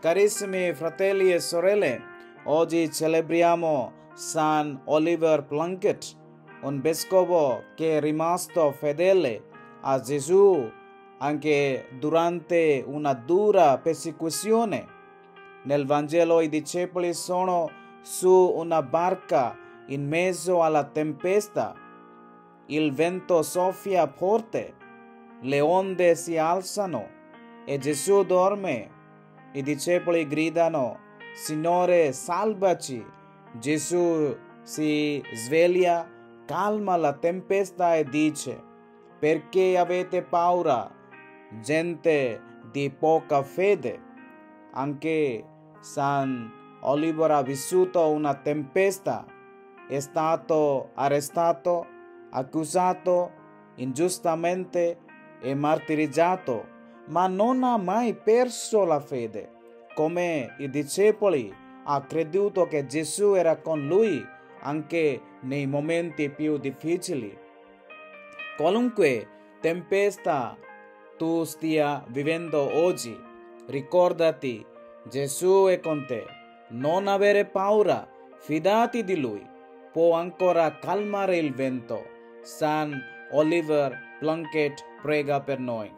Carissimi fratelli e sorelle, oggi celebriamo San Oliver Plunkett, un vescovo che è rimasto fedele a Gesù anche durante una dura persecuzione. Nel Vangelo i discepoli sono su una barca in mezzo alla tempesta. Il vento soffia forte, le onde si alzano e Gesù dorme. I discepoli gridano: Signore, salvaci! Gesù si sveglia, calma la tempesta e dice: perché avete paura, gente di poca fede? Anche San Oliver ha vissuto una tempesta, è stato arrestato, accusato ingiustamente e martirizzato, ma non ha mai perso la fede. Come i discepoli, ha creduto che Gesù era con lui anche nei momenti più difficili. Qualunque tempesta tu stia vivendo oggi, ricordati, Gesù è con te. Non avere paura, fidati di lui. Può ancora calmare il vento. San Oliver Plunkett prega per noi.